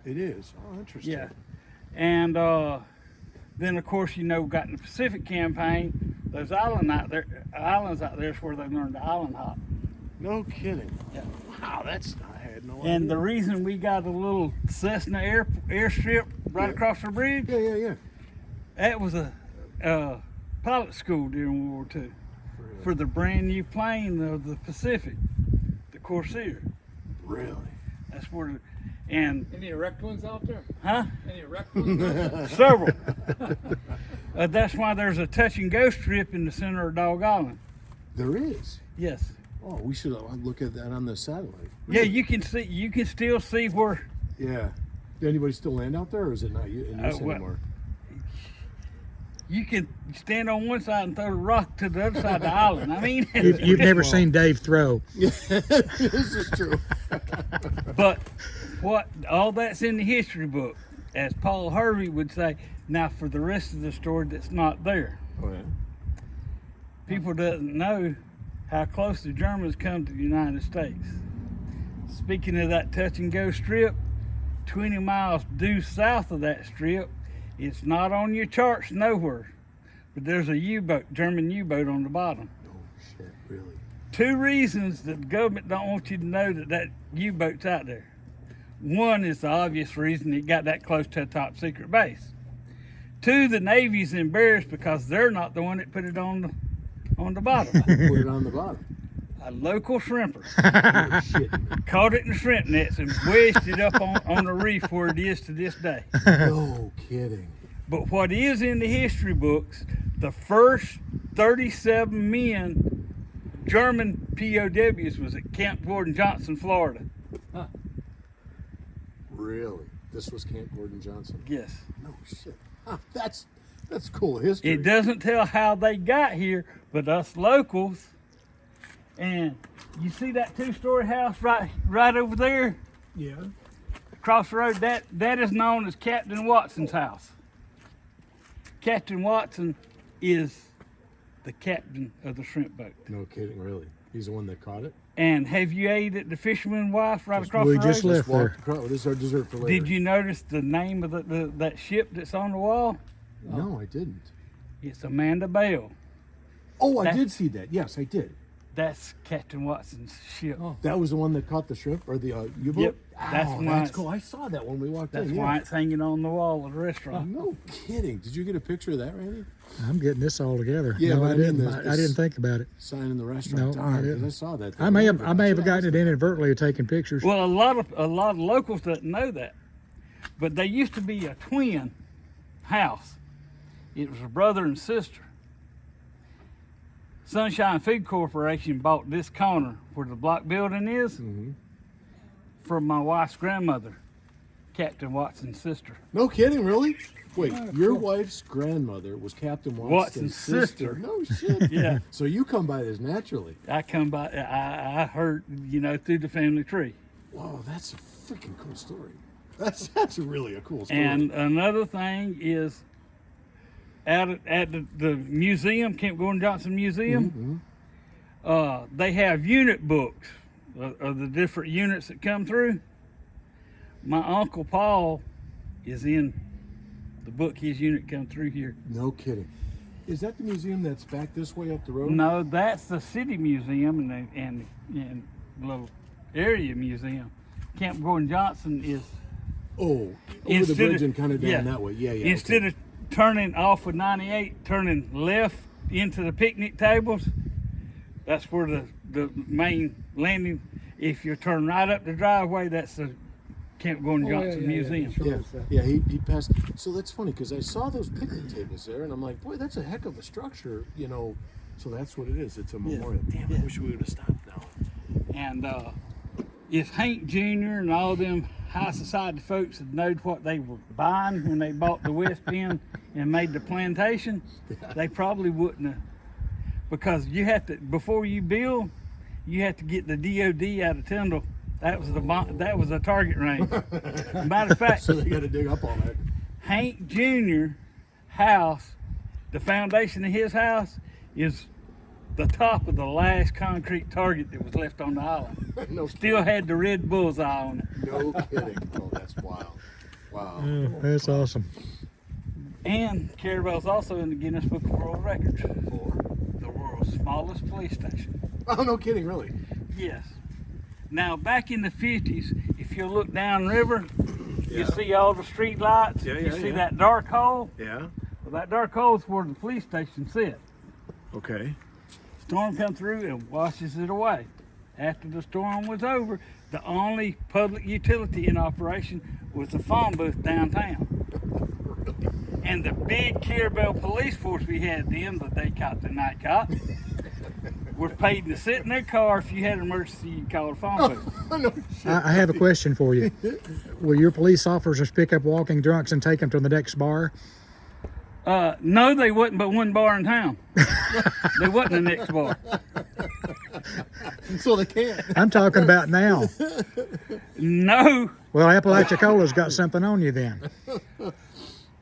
It is. Oh, interesting. Yeah. And then, of course, got in the Pacific campaign, those islands out there is where they learned the island hop. No kidding. Yeah. Wow, I had no idea. And the reason we got a little Cessna airstrip right across the bridge, Yeah. that was a pilot school during World War II for the brand new plane of the Pacific, the Corsair. Really? That's where, and Any erect ones out there? huh? Any erect ones out there? Several. That's why there's a touch and go strip in the center of Dog Island. There is. Yes. Oh, we should look at that on the satellite. Yeah, you can still see where. Yeah. Did anybody still land out there, or is it not in use well, anymore? You can stand on one side and throw a rock to the other side of the island. I mean, You've never seen Dave throw. This is true. but all that's in the history book, as Paul Harvey would say. Now, for the rest of the story that's not there, Oh, yeah. people doesn't know how close the Germans come to the United States. Speaking of that touch and go strip, 20 miles due south of that strip, it's not on your charts nowhere, but there's a U-boat, German U-boat on the bottom. Oh, shit, really? 2 reasons that the government don't want you to know that U-boat's out there. One is the obvious reason it got that close to a top secret base. 2, the Navy's embarrassed because they're not the one that put it on the bottom. Put it on the bottom. A local shrimper Oh, shit. caught it in the shrimp nets and wedged it up on the reef where it is to this day. No kidding. But what is in the history books, the first 37 men, German POWs, was at Camp Gordon Johnson, Florida. Really? This was Camp Gordon Johnson? Yes. No shit. Huh, that's cool history. It doesn't tell how they got here, but us locals, and you see that 2-story house right over there Yeah. across the road, that is known as Captain Watson's house. Captain Watson is the captain of the shrimp boat. No kidding, really. He's the one that caught it? And have you ate at the Fisherman's Wife right across we the road? just left Just walked there. across. This is our dessert for later. Did you notice the name of that ship that's on the wall? No, I didn't. It's Amanda Bell. Oh, I That- did see that. Yes, I did. That's Captain Watson's ship. That was the one that caught the shrimp or the U-boat? Yep, that's Oh, why that's it's- cool. I saw that when we walked That's in. why Yeah. it's hanging on the wall of the restaurant. No kidding. Did you get a picture of that, Randy? I'm getting this all together. Yeah, no, but I I mean, didn't. there's I didn't think about it. Sign in the restaurant. No, I Darn, 'cause didn't. I saw that. I may have gotten it inadvertently taking pictures. Well, a lot of locals don't know that, but they used to be a twin house. It was a brother and sister. Sunshine Food Corporation bought this corner where the block building is from my wife's grandmother, Captain Watson's sister. No kidding, really? Wait, your wife's grandmother was Captain Watson's Watson's sister. No shit. Yeah, So you come by this naturally. I come by. I heard through the family tree. Wow, that's a freaking cool story. That's really a cool story. And another thing is, at the museum, Camp Gordon Johnson Museum, they have unit books of the different units that come through. My Uncle Paul is in the book. His unit come through here. No kidding. Is that the museum that's back this way up the road? No, that's the city museum and little area museum. Camp Gordon Johnson is Oh, over the Instead bridge of- and kind of down yeah. that way. Yeah. instead of turning off with 98, turning left into the picnic tables, that's where the main landing. If you turn right up the driveway, that's the Camp Gordon Johnson Museum. Yeah, he passed. So that's funny because I saw those picnic tables there, and I'm like, boy, that's a heck of a structure, So that's what it is. It's a memorial. Damn, I wish we would have stopped now. And if Hank Jr. and all them high society folks had known what they were buying when they bought the West End and made the plantation, they probably wouldn't have. Because you have to, before you build, you have to get the DOD out of Tyndall. That was the target range. Matter of fact, So they got to dig up all that. Hank Jr. house, the foundation of his house is the top of the last concrete target that was left on the island. No, Still had the red bullseye on it. no kidding. Oh, that's wild. Wow. Oh, that's awesome. And Carrabelle's also in the Guinness Book of World Records. For? The world's smallest police station. Oh, no kidding, really. Yes. Now, back in the 50s, if you look downriver, you Yeah. see all the street lights. Yeah, you yeah, see yeah. that dark hole. Yeah. Well, that dark hole is where the police station sits. Okay. Storm comes through and washes it away. After the storm was over, the only public utility in operation was the phone booth downtown. And the big Carrabelle police force we had then, the day cop, the night cop, were paid to sit in their car. If you had an emergency, you call the phone booth. Oh, no shit. I have a question for you. Will your police officers pick up walking drunks and take them to the next bar? No, they wasn't but one bar in town. They wasn't the next bar. So they can't. I'm talking about now. No. Well, Apalachicola got something on you then.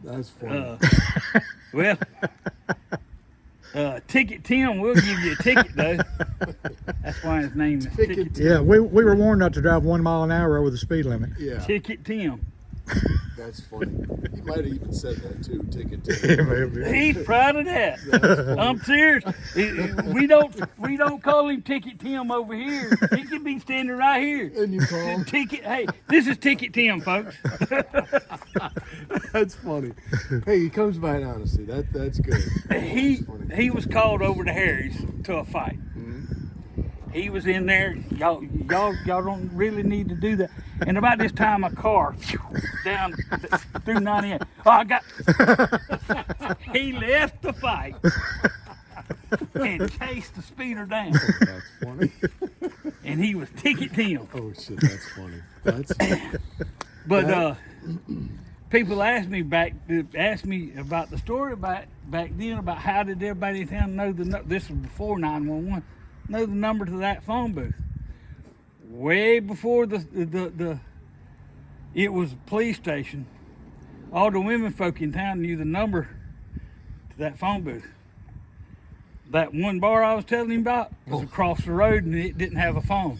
That's funny. Well, Ticket Tim will give you a ticket, though. That's why his name is Ticket Tim. Yeah, we were warned not to drive 1 mile an hour over the speed limit. Yeah. Ticket Tim. That's funny. He might have even said that too. Ticket. He's proud of that. I'm serious. We don't call him Ticket Tim over here. He could be standing right here. And you call him? Ticket. Hey, this is Ticket Tim, folks. That's funny. Hey, he comes by in honesty. That's good. He was called over to Harry's to a fight. He was in there. Y'all don't really need to do that. And about this time, a car down through 98. Oh, I got. He left the fight and chased the speeder down. That's funny. And he was Ticket Tim. Oh shit, that's funny. That's But people ask me about the story back then about how did everybody in town know this was before 911. Know the number to that phone booth. Way before it was a police station, all the women folk in town knew the number to that phone booth. That one bar I was telling him about was across the road and it didn't have a phone.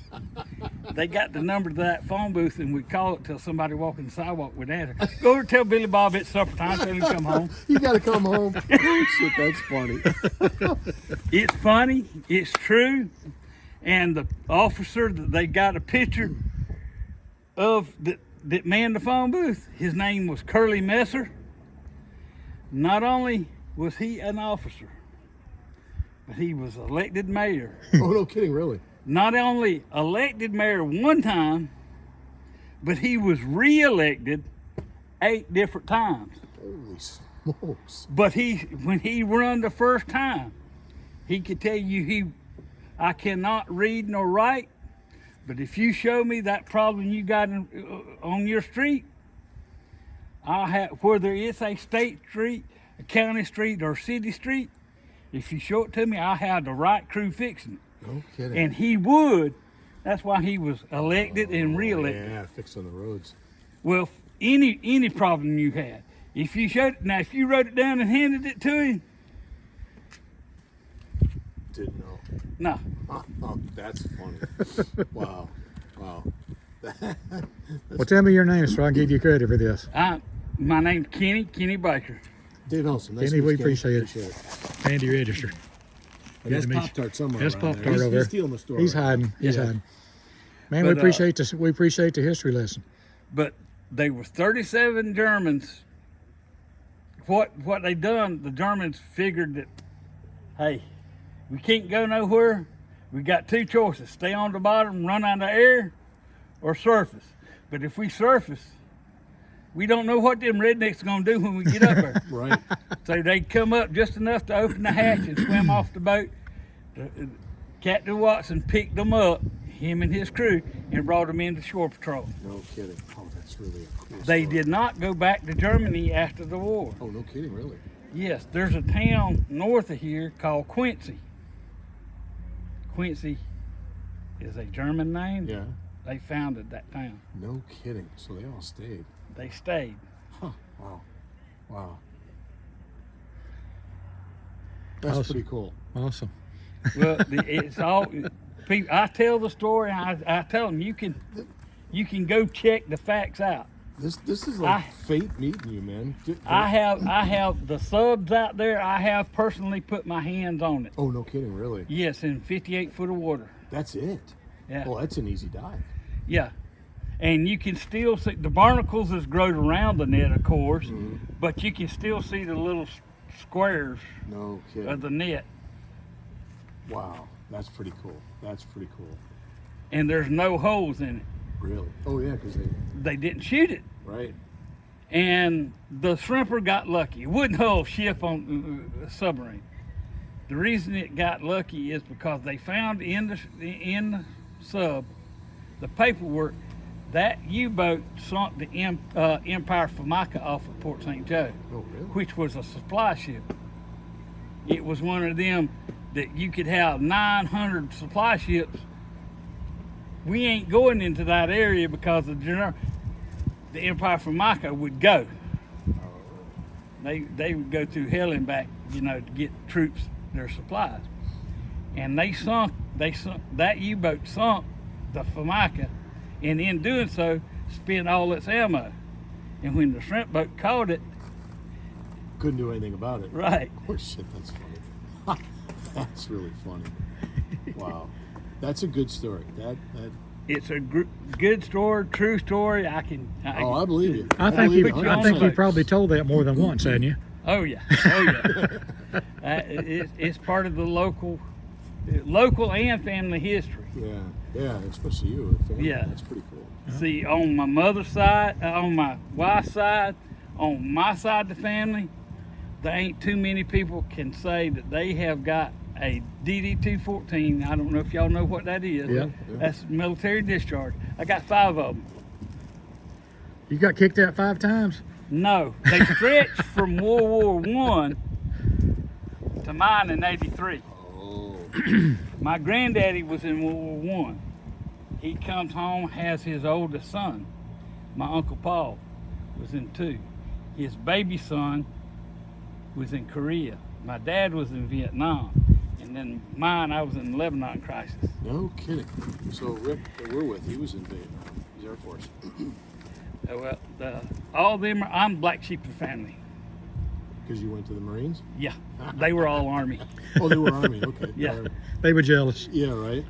They got the number to that phone booth and we'd call it till somebody walking the sidewalk would answer. Go over and tell Billy Bob it's supper time, tell him to come home. You gotta come home. Oh shit, that's funny. It's funny, it's true, and the officer that they got a picture of that manned the phone booth, his name was Curly Messer. Not only was he an officer, but he was elected mayor. Oh no kidding, really? Not only elected mayor one time, but he was re-elected 8 different times. Holy smokes. But when he run the first time, he could tell you I cannot read nor write, but if you show me that problem you got on your street, I'll have, whether it's a state street, a county street, or city street, if you show it to me, I'll have the right crew fixing it. No kidding. And he would. That's why he was elected and re-elected. Yeah, fixing the roads. Well, any problem you had, if you wrote it down and handed it to him, Didn't know. no. Oh, that's funny. Wow. Wow. Well, tell me your name so I can give you credit for this. My name's Kenny Baker. Dave Nelson. Nice Kenny, to we meet you. appreciate it. Andy Register. That's to meet you. Pop-Tart somewhere That's around Pop-Tart there. over He's there. stealing the story. He's hiding. He's Yeah. hiding. Man, But, we appreciate the history lesson. But they were 37 Germans. What they done, the Germans figured that, hey, we can't go nowhere. We got 2 choices: stay on the bottom, run out of air, or surface. But if we surface, we don't know what them rednecks are gonna do when we get up there. Right. So they come up just enough to open the hatch and swim off the boat. Captain Watson picked them up, him and his crew, and brought them into shore patrol. No kidding. Oh, that's really a cool They story. did not go back to Germany after the war. Oh, no kidding, really? Yes, there's a town north of here called Quincy. Quincy is a German name. Yeah. They founded that town. No kidding. So they all stayed. They stayed. Huh. Wow. Wow. That's Awesome. pretty cool. Awesome. Well, it's all. I tell the story. I tell them you can go check the facts out. This is like fate meeting you, man. I have the subs out there. I have personally put my hands on it. Oh, no kidding, really? Yes, in 58 foot of water. That's it. Yeah. Well, that's an easy dive. Yeah. And you can still see the barnacles is growed around the net, of course, but you can still see the little squares No kidding. of the net. Wow, that's pretty cool. That's pretty cool. And there's no holes in it. Really? Oh yeah, because They didn't shoot it. right. And the shrimper got lucky. It wouldn't hull ship on a submarine. The reason it got lucky is because they found in the sub the paperwork that U-boat sunk the Empire Formica off of Port St. Joe, Oh really? which was a supply ship. It was one of them that you could have 900 supply ships. We ain't going into that area because the Empire Formica would go. They would go through hell and back, to get troops their supplies. And that U-boat sunk the Formica, and in doing so, spent all its ammo. And when the shrimp boat caught it, Couldn't do anything about it. right, Oh shit, that's funny. That's really funny. Wow, that's a good story. That it's a good story, true story. I believe you. I think believe you. it put you I on think you notes. probably told that more than once, hadn't you? Oh yeah, oh yeah. It's part of the local and family history. Yeah, especially you. Family. Yeah. That's pretty cool. See, on my mother's side, on my wife's side, on my side of the family, there ain't too many people can say that they have got a DD-214. I don't know if y'all know what that is. Yeah. That's military discharge. I got 5 of them. You got kicked out 5 times. No, they stretched from World War I to mine in '83. Oh, My granddaddy was in World War I. He comes home, has his oldest son. My Uncle Paul was in 2. His baby son was in Korea. My dad was in Vietnam. And then mine, I was in the Lebanon crisis. no kidding. So Rick, that we're with, he was in Vietnam. He's Air Force. All of them I'm black sheep of the family. Because you went to the Marines? Yeah, they were all Army. Oh, they were Army. Okay. Yeah. All right. They were jealous. Yeah, right.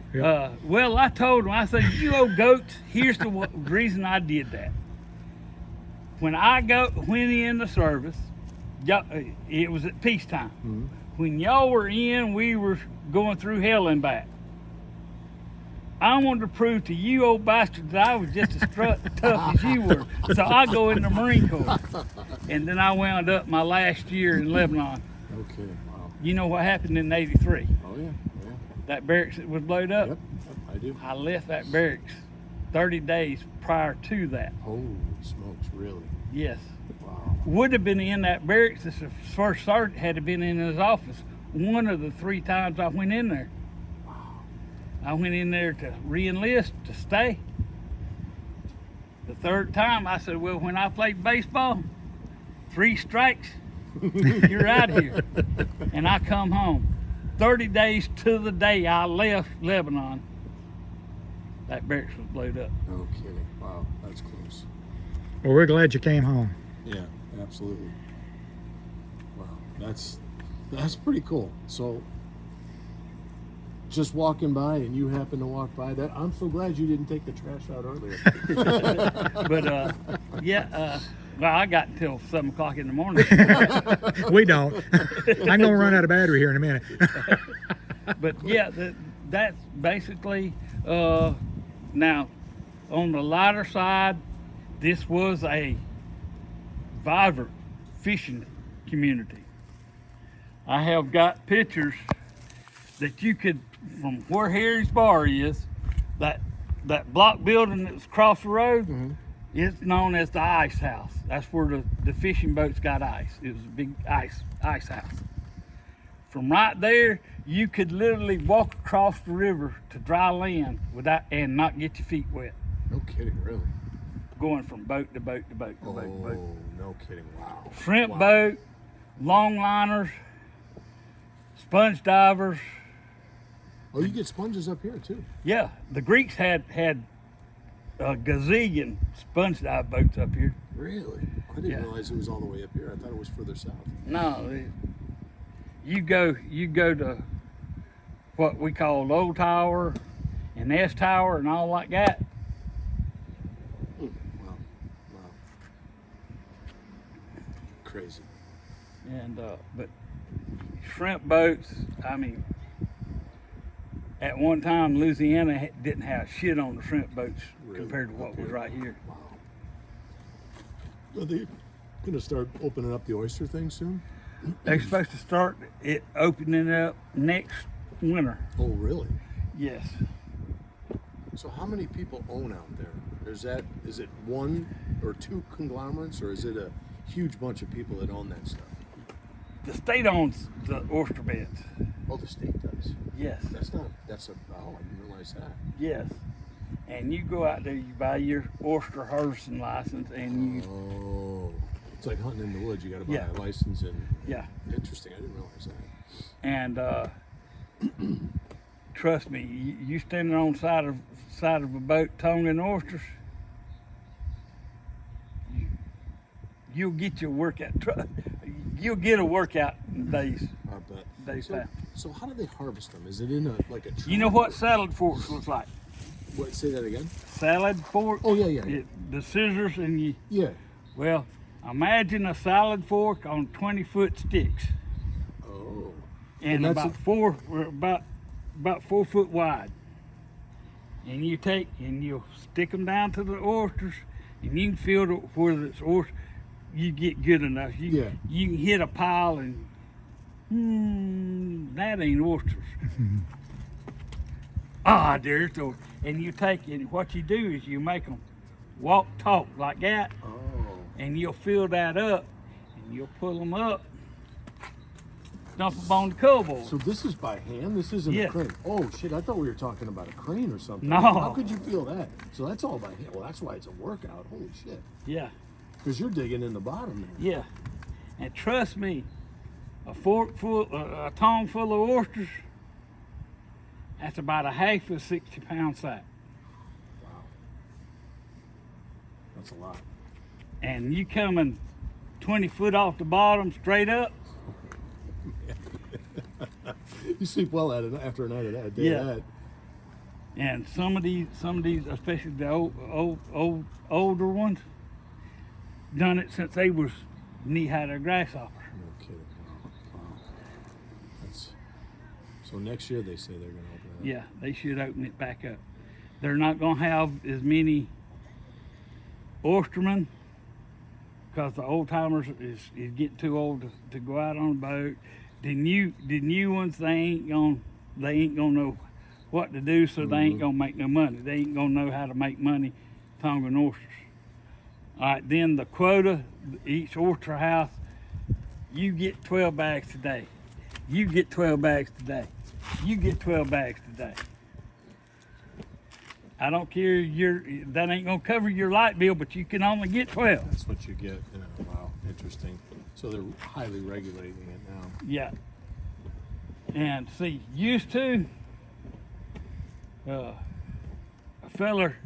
Well, I told them, I said, you old goats, here's the reason I did that. When I went in the service, it was at peacetime. Mm-hmm. When y'all were in, we were going through hell and back. I wanted to prove to you old bastards that I was just as tough as you were. So I go in the Marine Corps. And then I wound up my last year in Lebanon. Okay. Wow. You know what happened in '83? Oh yeah. Yeah. That barracks that was blowed up? Yep. I do. I left that barracks 30 days prior to that. Holy smokes! Really? Yes. Wow. Would have been in that barracks if the first sergeant had been in his office one of the 3 times I went in there. I went in there to re-enlist, to stay. The 3rd time, I said, well, when I played baseball, 3 strikes, you're out of here. And I come home. 30 days to the day I left Lebanon, that barracks was blowed up. No kidding. Wow, that's close. Well, we're glad you came home. Yeah, absolutely. Wow, that's pretty cool. So, just walking by and you happen to walk by that, I'm so glad you didn't take the trash out earlier. But well, I got until 7 o'clock in the morning. We don't. I'm gonna run out of battery here in a minute. But yeah, that's basically now on the lighter side, this was a vibrant fishing community. I have got pictures that you could, from where Harry's Bar is, that block building that's across the road, it's known as the ice house. That's where the fishing boats got ice. It was a big ice house. From right there, you could literally walk across the river to dry land without and not get your feet wet, No kidding, really. going from boat to boat to boat to boat to boat. Oh, no kidding. Wow. Shrimp Wow. boat, long liners, sponge divers, Oh, you get sponges up here too. Yeah, the Greeks had a gazillion sponge dive boats up here. Really? I didn't Yeah. realize it was all the way up here. I thought it was further south. No, you go to what we call Low Tower and S Tower and all like that. Wow. Wow. Crazy. And but shrimp boats, I mean, at one time Louisiana didn't have shit on the shrimp boats Really? compared to what Up was here? right here. Wow. Are they going to start opening up the oyster thing soon? They're supposed to start it opening up next winter. Oh, really? Yes. So how many people own out there? Is it one or two conglomerates, or is it a huge bunch of people that own that stuff? The state owns the oyster beds. Oh, the state does. Yes. Oh, I didn't realize that. Yes. And you go out there, you buy your oyster harvesting license, and you, Oh, it's like hunting in the woods. You got to buy Yeah. a license and. yeah. Interesting. I didn't realize that. And trust me, you standing on side of a boat tonguing oysters, you'll get your workout. You'll get a workout in days. I bet. Days So, time. so how do they harvest them? Is it in a trap? You know what salad forks look like? What? Say that again. Salad fork. Oh yeah. The scissors and you. Yeah. Well, imagine a salad fork on 20-foot sticks, Oh. and that's about 4 foot wide. And you take and you'll stick them down to the oysters, and you can feel where it's oyster. You get good enough. Yeah. You can hit a pile and that ain't oysters. There's the. And you take and what you do is you make them walk, talk like that. Oh. And you'll fill that up, and you'll pull them up, dump them on the cowboy. So this is by hand? This isn't Yeah. a crane? Oh shit, I thought we were talking about a crane or something. No. How could you feel that? So that's all by hand. Well, that's why it's a workout. Holy shit. Yeah, Because you're digging in the bottom there. yeah. And trust me, a ton full of oysters, that's about a half a 60-pound sack. Wow. That's a lot. And you coming 20 foot off the bottom straight up, You sleep well at it after a night of that. Day Yeah. of that. and some of these, especially the older ones, done it since they was knee-high to a grasshopper. No kidding. Wow. That's so next year they say they're going to open it up. Yeah, they should open it back up. They're not gonna have as many oystermen because the old timers is getting too old to go out on a boat. The new ones they ain't gonna know what to do, so they ain't gonna make no money. They ain't gonna know how to make money tonguing oysters. All right, then the quota, each oyster house, you get 12 bags today. You get 12 bags today. You get 12 bags today. I don't care, that ain't gonna cover your light bill, but you can only get 12. That's what you get. Yeah, wow, interesting. So they're highly regulating it now. Yeah. And see, used to, a feller,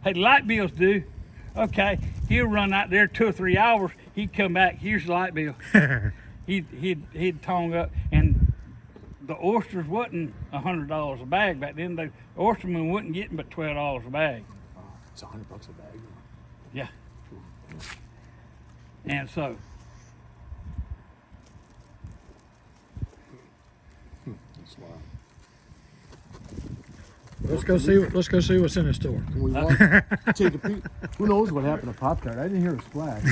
hey, light bills due. Okay, he'll run out there 2 or 3 hours. He'd come back. Here's your light bill. he'd tongue up, and the oysters wasn't $100 a bag back then. The oystermen wasn't getting but $12 a bag. Wow, it's $100 a bag. Yeah. And so, That's wild. Let's go see what's in the store. Can we walk, take a peek? Who knows what happened to Pop Tart? I didn't hear a splash.